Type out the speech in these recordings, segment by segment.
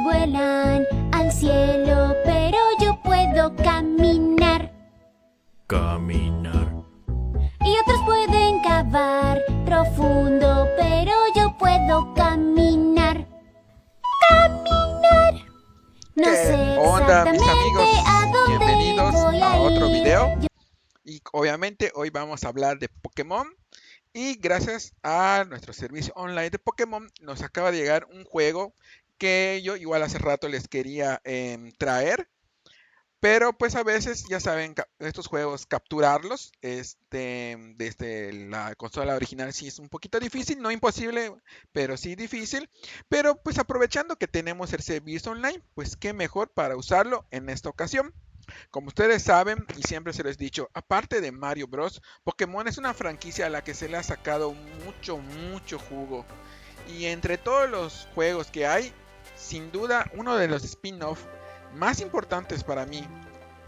vuelan al cielo, pero yo puedo caminar. Caminar. Y otros pueden cavar profundo, pero yo puedo caminar. ¡Caminar! No sé ¿Qué onda, mis amigos? exactamente a dónde Bienvenidos voy a otro ir. video. Y obviamente hoy vamos a hablar de Pokémon. Y gracias a nuestro servicio online de Pokémon nos acaba de llegar un juego que yo igual hace rato les quería traer. Pero pues a veces, ya saben, estos juegos capturarlos desde la consola original sí es un poquito difícil, no imposible, pero sí difícil. Pero pues aprovechando que tenemos el servicio online, pues qué mejor para usarlo en esta ocasión. Como ustedes saben, y siempre se les he dicho, aparte de Mario Bros, Pokémon es una franquicia a la que se le ha sacado mucho jugo. Y entre todos los juegos que hay, sin duda uno de los spin-off más importantes para mí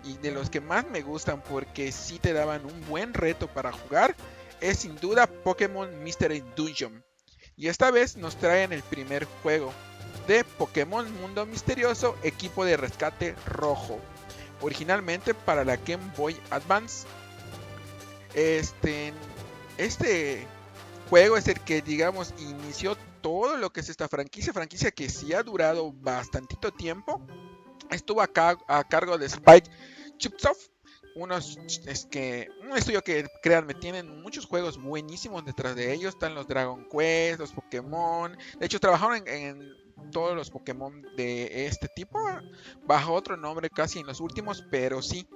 y de los que más me gustan porque sí te daban un buen reto para jugar es sin duda Pokémon Mystery Dungeon. Y esta vez nos traen el primer juego de Pokémon Mundo Misterioso Equipo de Rescate Rojo, originalmente para la Game Boy Advance. Este juego es el que, digamos, inició todo lo que es esta franquicia que sí ha durado bastantito tiempo. Estuvo a cargo de Spike Chunsoft, un estudio que, créanme, tienen muchos juegos buenísimos detrás de ellos. Están los Dragon Quest, los Pokémon. De hecho, trabajaron en todos los Pokémon de este tipo, bajo otro nombre casi en los últimos, pero sí.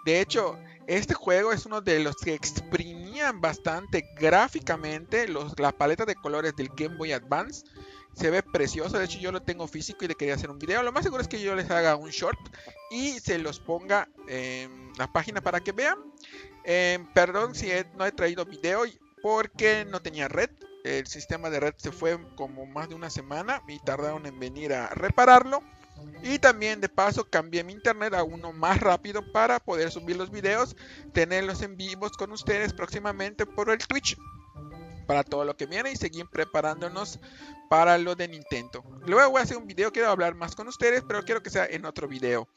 De hecho, este juego es uno de los que exprimían bastante gráficamente la paleta de colores del Game Boy Advance. Se ve precioso, de hecho yo lo tengo físico y le quería hacer un video. Lo más seguro es que yo les haga un short y se los ponga en la página para que vean. Perdón si no he traído video porque no tenía red. El sistema de red se fue como más de una semana y tardaron en venir a repararlo. Y también de paso cambié mi internet a uno más rápido para poder subir los videos, tenerlos en vivos con ustedes próximamente por el Twitch para todo lo que viene y seguir preparándonos para lo de Nintendo. Luego voy a hacer un video, quiero hablar más con ustedes, pero quiero que sea en otro video.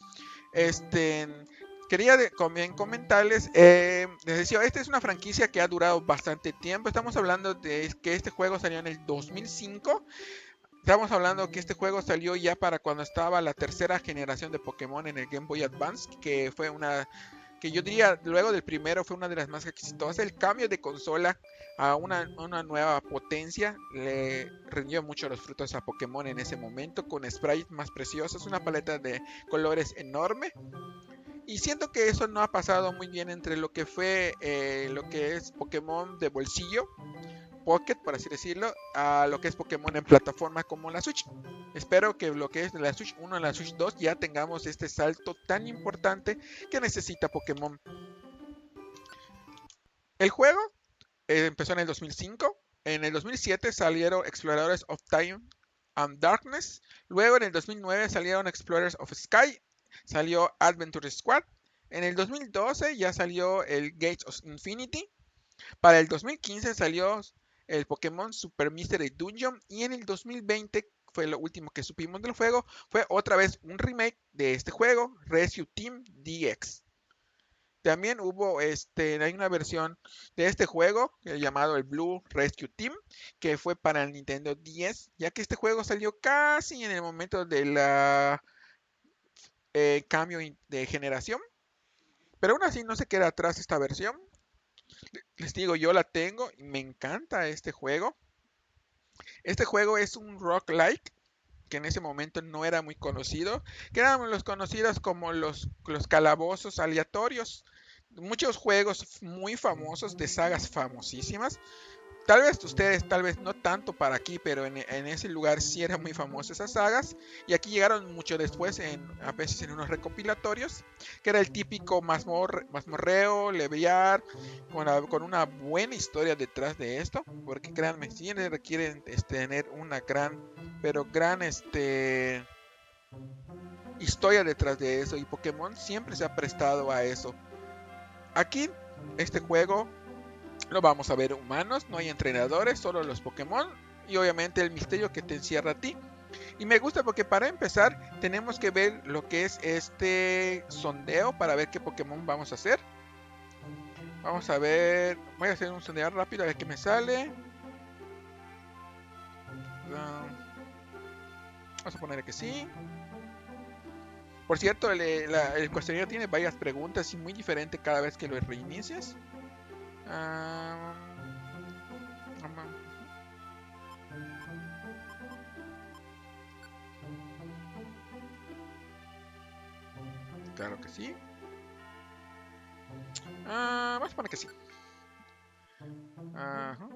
Quería también comentarles, les decía, esta es una franquicia que ha durado bastante tiempo. Estamos hablando de que este juego salió en el 2005. Estamos hablando que este juego salió ya para cuando estaba la tercera generación de Pokémon en el Game Boy Advance, que fue que yo diría, luego del primero fue una de las más exitosas. El cambio de consola a una nueva potencia le rindió mucho los frutos a Pokémon en ese momento, con sprites más preciosos, una paleta de colores enorme. Y siento que eso no ha pasado muy bien entre lo que fue lo que es Pokémon de bolsillo, Pocket, por así decirlo, a lo que es Pokémon en plataforma como la Switch. Espero que lo que es la Switch 1 y la Switch 2 ya tengamos este salto tan importante que necesita Pokémon. El juego empezó en el 2005. En el 2007 salieron Explorers of Time and Darkness. Luego en el 2009 salieron Explorers of Sky. Salió Adventure Squad. En el 2012 ya salió el Gates of Infinity. Para el 2015 salió el Pokémon Super Mystery Dungeon. Y en el 2020 fue lo último que supimos del juego. Fue otra vez un remake de este juego, Rescue Team DX. También hay una versión de este juego llamado el Blue Rescue Team, que fue para el Nintendo 10, ya que este juego salió casi en el momento de la cambio de generación. Pero aún así no se queda atrás esta versión. Les digo, yo la tengo y me encanta este juego. Este juego es un roguelike que en ese momento no era muy conocido, que eran los conocidos como los calabozos aleatorios. Muchos juegos muy famosos de sagas famosísimas. Tal vez ustedes, tal vez no tanto para aquí, pero en ese lugar sí eran muy famosas esas sagas. Y aquí llegaron mucho después, a veces en unos recopilatorios, que era el típico mazmorreo, levear, con una buena historia detrás de esto. Porque créanme, sí requieren tener una gran historia detrás de eso. Y Pokémon siempre se ha prestado a eso. Aquí, este juego lo vamos a ver humanos, no hay entrenadores, solo los Pokémon y obviamente el misterio que te encierra a ti. Y me gusta porque para empezar tenemos que ver lo que es este sondeo para ver qué Pokémon vamos a hacer. Vamos a ver, voy a hacer un sondeo rápido a ver qué me sale. Vamos a poner que sí. Por cierto, el cuestionario tiene varias preguntas y muy diferente cada vez que lo reinicias. Claro que sí. Vamos a poner que sí. Ajá.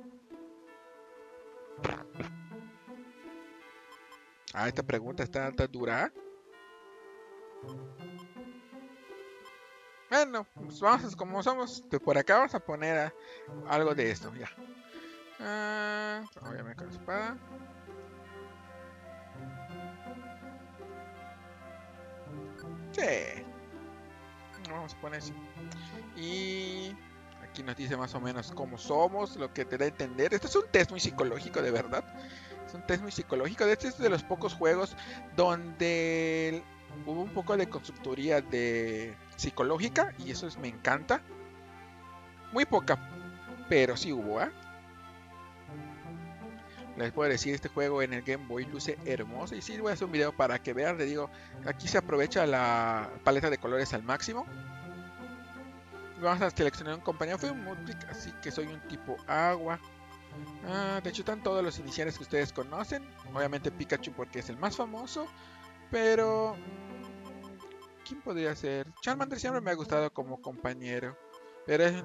Esta pregunta está dura. Bueno, pues vamos, como somos de por acá, vamos a poner algo de esto, ya. Obviamente con la espada. Sí. Vamos a poner así. Y aquí nos dice más o menos cómo somos, lo que te da a entender. Este es un test muy psicológico, de verdad. Es un test muy psicológico. Este es de los pocos juegos donde hubo un poco de consultoría de psicológica y eso me encanta. Muy poca, pero sí hubo, Les puedo decir, este juego en el Game Boy luce hermoso. Y sí, voy a hacer un video para que vean. Le digo, aquí se aprovecha la paleta de colores al máximo. Vamos a seleccionar un compañero. Fue un Mudkip, así que soy un tipo agua. De hecho, están todos los iniciales que ustedes conocen. Obviamente Pikachu porque es el más famoso. Pero... ¿quién podría ser? Charmander siempre me ha gustado como compañero. Pero es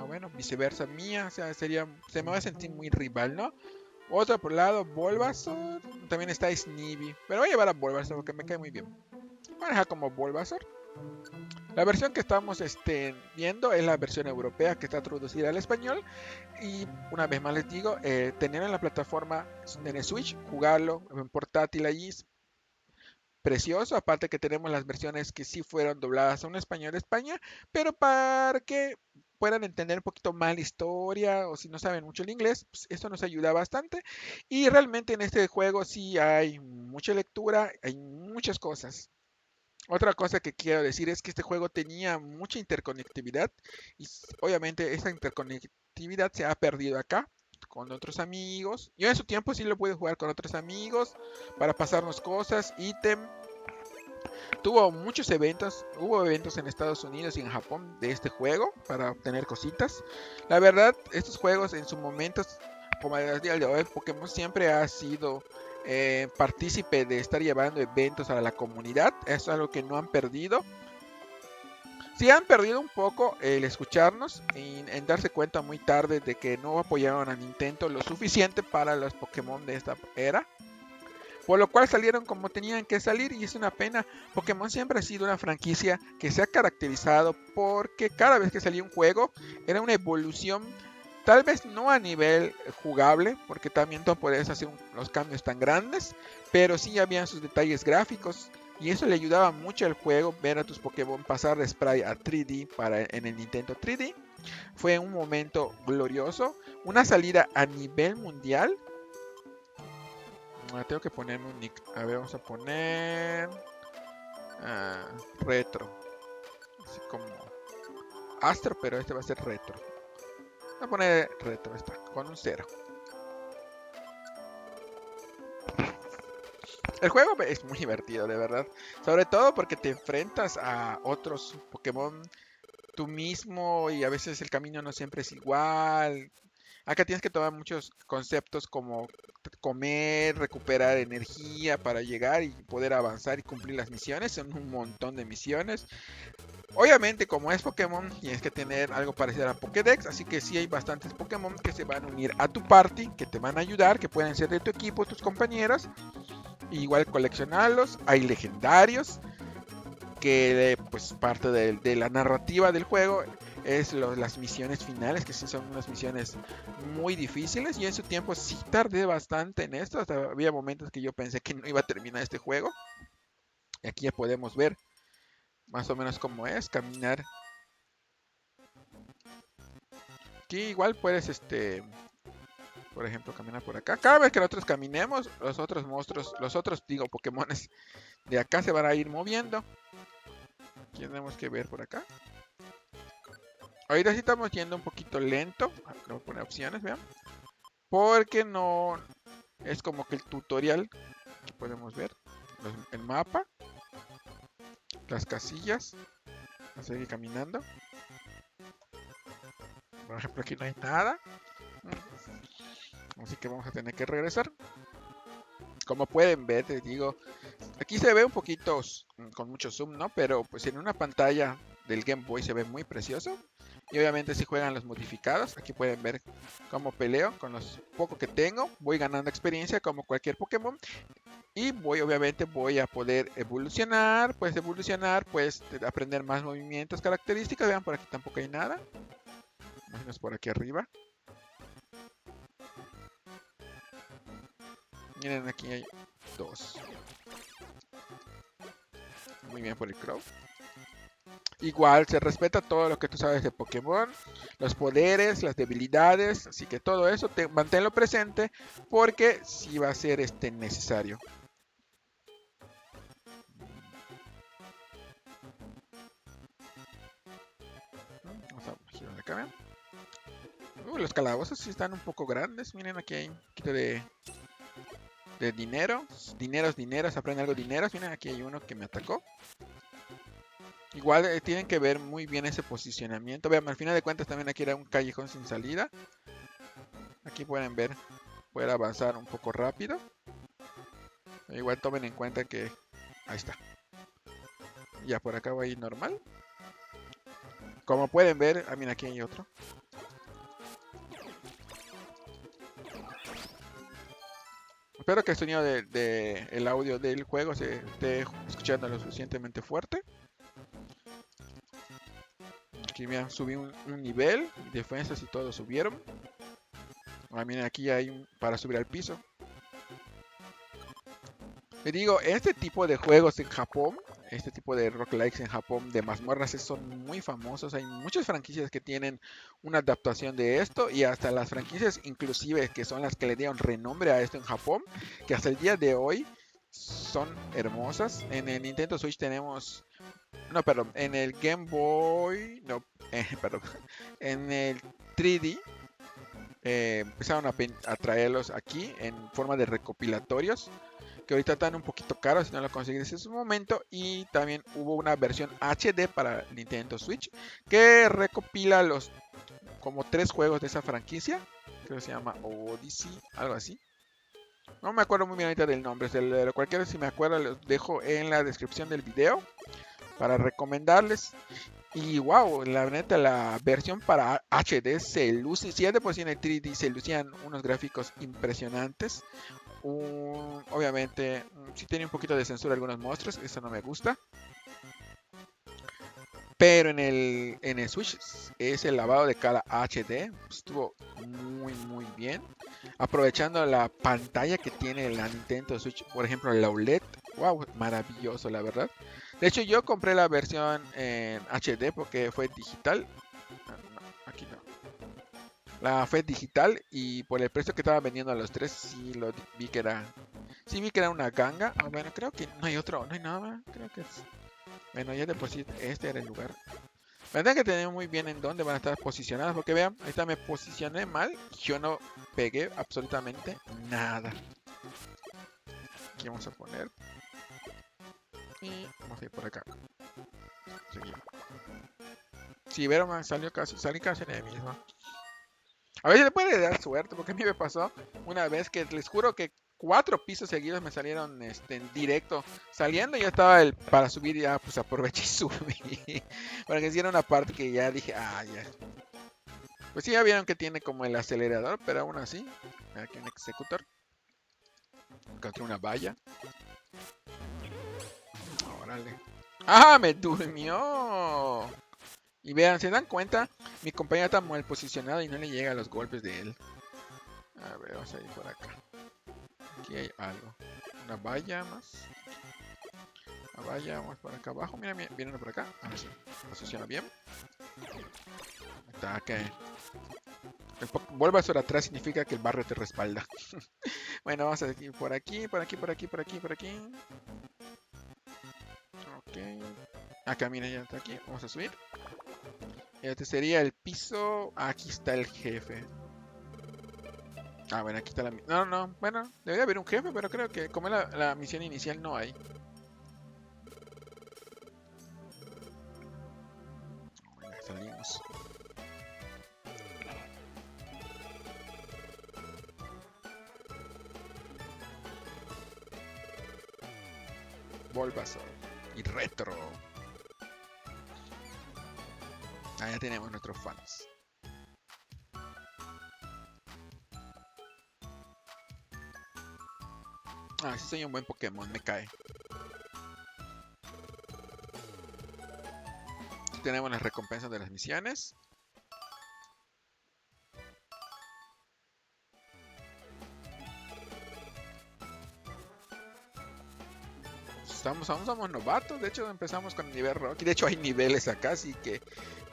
bueno, viceversa mía. O sea, se me va a sentir muy rival, ¿no? Otro por el lado, Bulbasaur. También está Snivy. Pero voy a llevar a Bulbasaur porque me cae muy bien. Voy a dejar como Bulbasaur. La versión que estamos viendo es la versión europea que está traducida al español. Y una vez más les digo, tener en la plataforma en el Switch, jugarlo en portátil allí es precioso. Aparte que tenemos las versiones que sí fueron dobladas a un español de España. Pero para que puedan entender un poquito más la historia o si no saben mucho el inglés, pues esto nos ayuda bastante. Y realmente en este juego sí hay mucha lectura, hay muchas cosas. Otra cosa que quiero decir es que este juego tenía mucha interconectividad y obviamente esa interconectividad se ha perdido acá con otros amigos. Yo en su tiempo sí lo pude jugar con otros amigos para pasarnos cosas, ítem. Tuvo muchos eventos, hubo eventos en Estados Unidos y en Japón de este juego para obtener cositas. La verdad, estos juegos en su momento, como el día de hoy, Pokémon siempre ha sido partícipe de estar llevando eventos a la comunidad. Eso es algo que no han perdido. Sí han perdido un poco el escucharnos y en darse cuenta muy tarde de que no apoyaron a Nintendo lo suficiente para los Pokémon de esta era. Por lo cual salieron como tenían que salir y es una pena. Pokémon siempre ha sido una franquicia que se ha caracterizado porque cada vez que salía un juego era una evolución. Tal vez no a nivel jugable, porque también no puedes hacer los cambios tan grandes, pero sí habían sus detalles gráficos y eso le ayudaba mucho al juego ver a tus Pokémon pasar de Sprite a 3D en el Nintendo 3D. Fue un momento glorioso, una salida a nivel mundial. Tengo que ponerme un nick. A ver, vamos a poner retro. Así como Astro, pero este va a ser retro. Voy a poner retro, está, con un 0. El juego es muy divertido, de verdad. Sobre todo porque te enfrentas a otros Pokémon tú mismo y a veces el camino no siempre es igual. Acá tienes que tomar muchos conceptos como comer, recuperar energía para llegar y poder avanzar y cumplir las misiones. Son un montón de misiones. Obviamente, como es Pokémon, tienes que tener algo parecido a Pokédex, así que sí hay bastantes Pokémon que se van a unir a tu party, que te van a ayudar, que pueden ser de tu equipo, tus compañeros. Igual coleccionarlos, hay legendarios, que pues parte de la narrativa del juego es las misiones finales, que sí son unas misiones muy difíciles. Y en su tiempo sí tardé bastante en esto, hasta había momentos que yo pensé que no iba a terminar este juego. Y aquí ya podemos ver más o menos cómo es caminar. Aquí igual puedes por ejemplo, caminar por acá. Cada vez que nosotros caminemos, los otros monstruos, digo, Pokémones de acá se van a ir moviendo. Aquí tenemos que ver por acá. Ahorita sí estamos yendo un poquito lento. Voy a poner opciones, vean. Porque no es como que el tutorial que podemos ver. El mapa. Las casillas. Vamos a seguir caminando. Por ejemplo, aquí no hay nada. Así que vamos a tener que regresar. Como pueden ver, les digo, aquí se ve un poquito con mucho zoom, ¿no? Pero pues en una pantalla del Game Boy se ve muy precioso. Y obviamente si juegan los modificados, aquí pueden ver cómo peleo con los poco que tengo. Voy ganando experiencia como cualquier Pokémon. Y obviamente voy a poder evolucionar, pues aprender más movimientos, características. Vean, por aquí tampoco hay nada. Imagínense por aquí arriba. Miren, aquí hay 2. Muy bien por el Crow. Igual se respeta todo lo que tú sabes de Pokémon, los poderes, las debilidades, así que todo eso manténlo presente porque sí va a ser necesario. Vamos a girar acá, ¿ven? Los calabozos sí están un poco grandes. Miren, aquí hay un poquito de dinero. Dineros, aprende algo dineros. Miren, aquí hay uno que me atacó. Igual tienen que ver muy bien ese posicionamiento. Vean, al final de cuentas también aquí era un callejón sin salida. Aquí pueden ver, poder avanzar un poco rápido. Igual tomen en cuenta que... Ahí está. Ya por acá va a ir normal. Como pueden ver, mira, aquí hay otro. Espero que el sonido el audio del juego se esté escuchando lo suficientemente fuerte. Aquí mira, subí un nivel, defensas y todo subieron. Miren, aquí hay para subir al piso. Les digo, este tipo de juegos en Japón, este tipo de roguelikes en Japón, de mazmorras, son muy famosos. Hay muchas franquicias que tienen una adaptación de esto y hasta las franquicias inclusive que son las que le dieron renombre a esto en Japón, que hasta el día de hoy son hermosas. En el Nintendo Switch tenemos... No, perdón, en el Game Boy... No, perdón. En el 3D empezaron a traerlos aquí en forma de recopilatorios, que ahorita están un poquito caros si no lo conseguís en su momento. Y también hubo una versión HD para Nintendo Switch que recopila los como 3 juegos de esa franquicia. Creo que se llama Odyssey, algo así. No me acuerdo muy bien ahorita del nombre. De cualquiera, si me acuerdo, los dejo en la descripción del video para recomendarles. Y wow, la neta, la versión para HD se luce. Si ya de por sí en el 3D se lucían unos gráficos impresionantes. Obviamente, sí tiene un poquito de censura algunos monstruos, eso no me gusta. Pero en el Switch, ese lavado de cara HD estuvo muy bien. Aprovechando la pantalla que tiene la Nintendo Switch, por ejemplo, la OLED. Wow, maravilloso, la verdad. De hecho, yo compré la versión en HD porque fue digital. No, aquí no. La fue digital y por el precio que estaban vendiendo a los 3, sí lo vi que era. Sí vi que era una ganga. Bueno, creo que no hay otro, no hay nada más. Creo que es. Bueno, ya de por sí este era el lugar. Tendrán que tener muy bien en dónde van a estar posicionadas. Porque vean, ahorita me posicioné mal. Yo no pegué absolutamente nada. Aquí vamos a poner. Y vamos a ir por acá. Seguimos. Si vieron, salí casi en el mismo. A veces le puede dar suerte, porque a mí me pasó una vez que les juro que 4 pisos seguidos me salieron en directo. Saliendo ya estaba para subir, ya pues aproveché y subí. Para que hiciera una parte que ya dije, ya. Pues sí, ya vieron que tiene como el acelerador, pero aún así. Aquí un executor. Encontré una valla. Órale. ¡Ah! ¡Me durmió! Y vean, ¿se dan cuenta? Mi compañero está mal posicionado y no le llega a los golpes de él. A ver, vamos a ir por acá. Aquí hay algo. Una valla más. Una valla, vamos por acá abajo. Mira, vienen por acá. A ver si posiciona bien. Ataque. Bulbasaur atrás significa que el barrio te respalda. Bueno, vamos a ir por aquí, por aquí, por aquí, por aquí, por aquí. Ok. Acá, mira, ya está aquí. Vamos a subir. Este sería el piso. Aquí está el jefe. Ah, bueno, aquí está la... No, no, bueno, debería haber un jefe, pero creo que como es la misión inicial no hay. Bueno, salimos. Bulbasaur y Retro. Ah, ya tenemos nuestros fans. Ah, sí soy un buen Pokémon, me cae. Aquí tenemos las recompensas de las misiones. Somos novatos, de hecho empezamos con el nivel Rocky, de hecho hay niveles acá, así que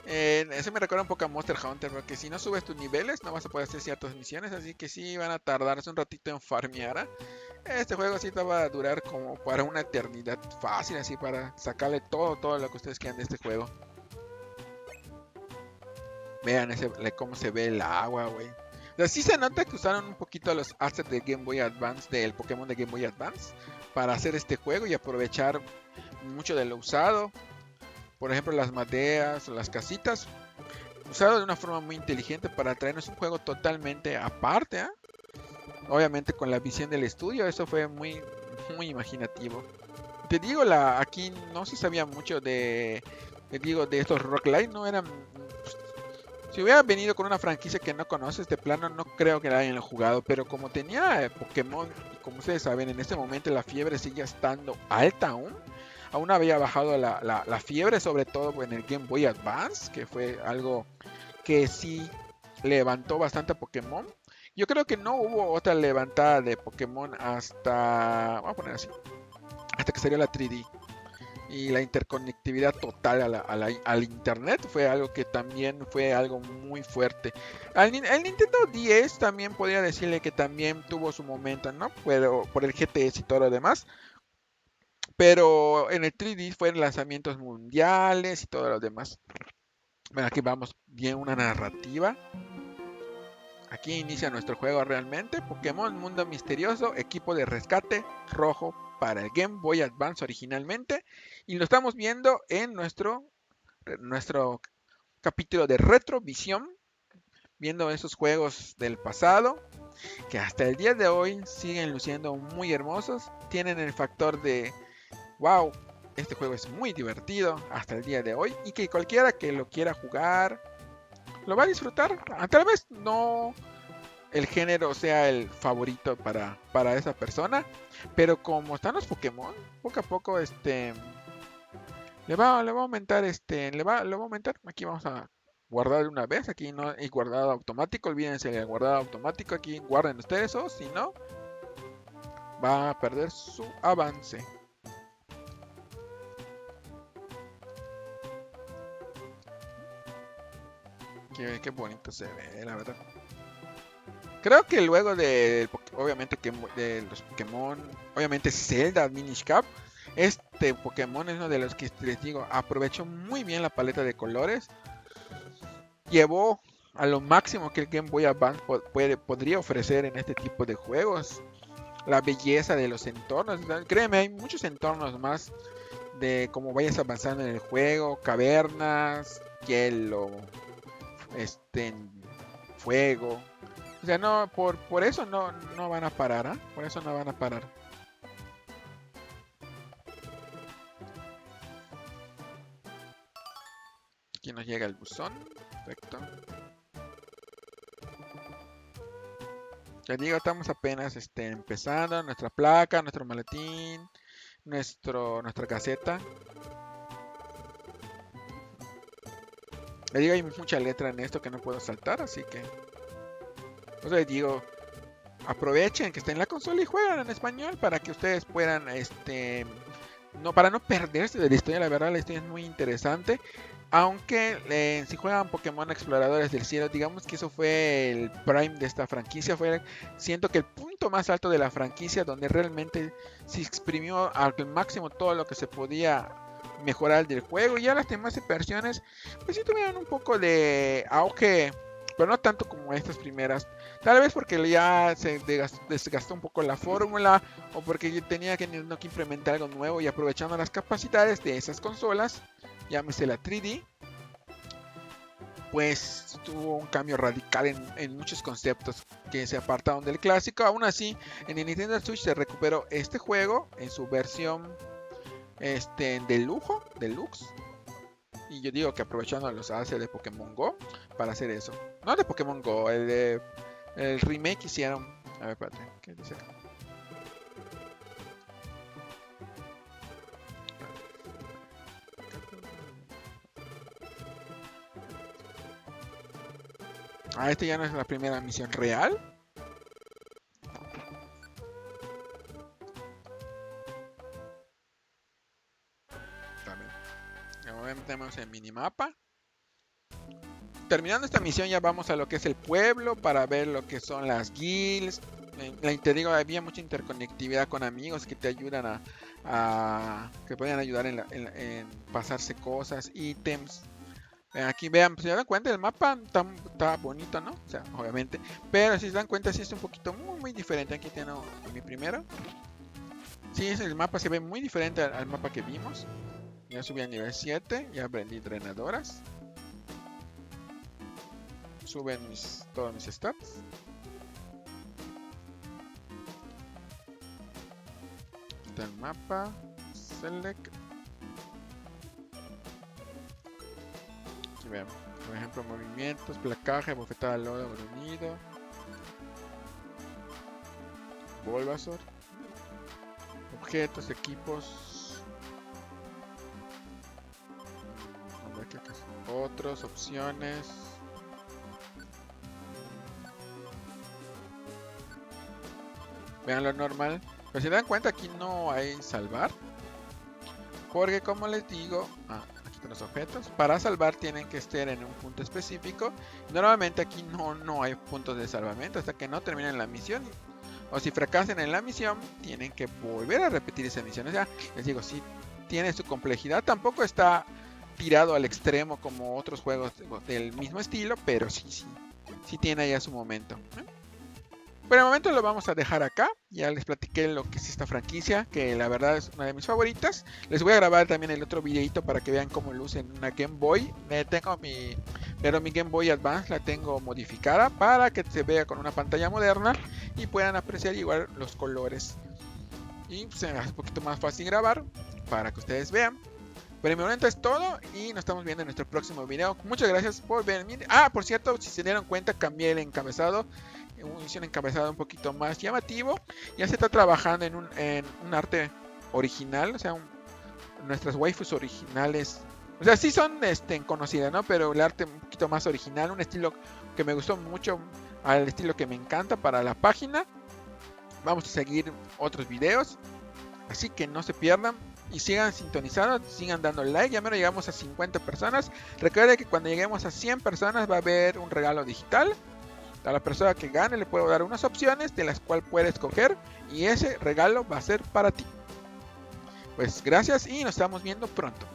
eso me recuerda un poco a Monster Hunter, porque si no subes tus niveles no vas a poder hacer ciertas misiones, así que sí van a tardarse un ratito en farmear. Este juego sí te va a durar como para una eternidad fácil, así para sacarle todo lo que ustedes quieran de este juego. Vean cómo se ve el agua, güey. O sea, sí se nota que usaron un poquito los assets de Game Boy Advance, del Pokémon de Game Boy Advance, para hacer este juego y aprovechar mucho de lo usado. Por ejemplo, las maderas o las casitas. Usado de una forma muy inteligente para traernos un juego totalmente aparte, ¿eh? Obviamente con la visión del estudio, eso fue muy imaginativo. Te digo, aquí no se sabía mucho de estos roguelite, no eran... Si hubiera venido con una franquicia que no conoces de plano, no creo que la hayan jugado, pero como tenía Pokémon, y como ustedes saben, en este momento la fiebre sigue estando alta aún había bajado la fiebre, sobre todo en el Game Boy Advance, que fue algo que sí levantó bastante a Pokémon. Yo creo que no hubo otra levantada de Pokémon vamos a poner así, hasta que salió la 3D. Y la interconectividad total al internet fue algo que también fue algo muy fuerte. El Nintendo 10 también podría decirle que también tuvo su momento, ¿no? Pero por el GTS y todo lo demás. Pero en el 3D fueron lanzamientos mundiales y todo lo demás. Bueno, aquí vamos bien una narrativa. Aquí inicia nuestro juego realmente. Pokémon Mundo Misterioso, equipo de rescate rojo para el Game Boy Advance originalmente. Y lo estamos viendo en nuestro capítulo de Retrovisión. Viendo esos juegos del pasado. Que hasta el día de hoy siguen luciendo muy hermosos. Tienen el factor de... wow, este juego es muy divertido hasta el día de hoy. Y que cualquiera que lo quiera jugar... lo va a disfrutar. Tal vez no el género sea el favorito para esa persona, pero como están los Pokémon, poco a poco le va a aumentar le va a aumentar. Aquí vamos a guardar de una vez, aquí no hay guardado automático, olvídense del guardado automático, aquí guarden ustedes o si no va a perder su avance. Qué bonito se ve, la verdad. Creo que luego obviamente de los Pokémon, obviamente Zelda Minish Cap, este Pokémon es uno de los que les digo, aprovechó muy bien la paleta de colores, llevó a lo máximo que el Game Boy Advance podría ofrecer en este tipo de juegos, la belleza de los entornos, créeme, hay muchos entornos más de cómo vayas avanzando en el juego, cavernas, hielo, fuego. O sea, no, por eso no van a parar, ¿eh? Por eso no van a parar. Aquí nos llega el buzón. Perfecto. Ya digo, estamos apenas empezando. Nuestra placa, nuestro maletín, nuestra caseta. Le digo, hay mucha letra en esto que no puedo saltar, así que... o sea, digo, aprovechen que está en la consola y juegan en español para que ustedes puedan no, para no perderse de la historia. La verdad, la historia es muy interesante. Aunque si juegan Pokémon Exploradores del Cielo, digamos que eso fue el prime de esta franquicia. Siento que el punto más alto de la franquicia, donde realmente se exprimió al máximo todo lo que se podía mejorar del juego. Y ya las demás versiones, pues sí tuvieron un poco de auge, pero no tanto como estas primeras. Tal vez porque ya se desgastó un poco la fórmula, o porque tenía que implementar algo nuevo, y aprovechando las capacidades de esas consolas, llámese la 3D, pues tuvo un cambio radical en muchos conceptos que se apartaron del clásico. Aún así, en el Nintendo Switch se recuperó este juego en su versión deluxe. Y yo digo que aprovechando los assets de Pokémon Go para hacer eso. No de Pokémon Go, el remake hicieron. A ver, espérate, ¿qué dice acá? Ah, este ya no es la primera misión real. También. Obviamente tenemos el minimapa. Terminando esta misión ya vamos a lo que es el pueblo para ver lo que son las guilds. Te digo, había mucha interconectividad con amigos que te ayudan que pueden ayudar en pasarse cosas, ítems. Aquí vean, pues, si se dan cuenta, el mapa está bonito, ¿no? O sea, obviamente. Pero si se dan cuenta, sí es un poquito muy diferente. Aquí tengo mi primero. Sí, el mapa se ve muy diferente al mapa que vimos. Ya subí a nivel 7, ya aprendí drenadoras. Suben todos mis stats. Está el mapa. Select. Aquí vean, por ejemplo, movimientos, placaje, bofetada al lodo, gruñido, Bulbasaur, objetos, equipos, otros, opciones. Vean lo normal. Pero si dan cuenta, aquí no hay salvar. Porque como les digo, aquí están los objetos. Para salvar tienen que estar en un punto específico. Normalmente aquí no hay puntos de salvamento hasta que no terminen la misión. O si fracasan en la misión, tienen que volver a repetir esa misión. O sea, les digo, sí tiene su complejidad. Tampoco está tirado al extremo como otros juegos del mismo estilo, pero sí tiene ya su momento. Por el momento lo vamos a dejar acá. Ya les platiqué lo que es esta franquicia, que la verdad es una de mis favoritas. Les voy a grabar también el otro videito para que vean cómo luce en una Game Boy. Pero mi Game Boy Advance la tengo modificada para que se vea con una pantalla moderna y puedan apreciar igual los colores. Y se me hace un poquito más fácil grabar para que ustedes vean. Por el momento es todo y nos estamos viendo en nuestro próximo video. Muchas gracias por verme. Por cierto, si se dieron cuenta, cambié el encabezado. Hice un encabezado un poquito más llamativo. Ya se está trabajando en un arte original. O sea, nuestras waifus originales. O sea, sí son conocidas, ¿no? Pero el arte un poquito más original. Un estilo que me gustó mucho. Al estilo que me encanta para la página. Vamos a seguir otros videos. Así que no se pierdan. Y sigan sintonizados, sigan dando like. Ya menos llegamos a 50 personas. Recuerden que cuando lleguemos a 100 personas va a haber un regalo digital. A la persona que gane le puedo dar unas opciones de las cuales puede escoger. Y ese regalo va a ser para ti. Pues gracias y nos estamos viendo pronto.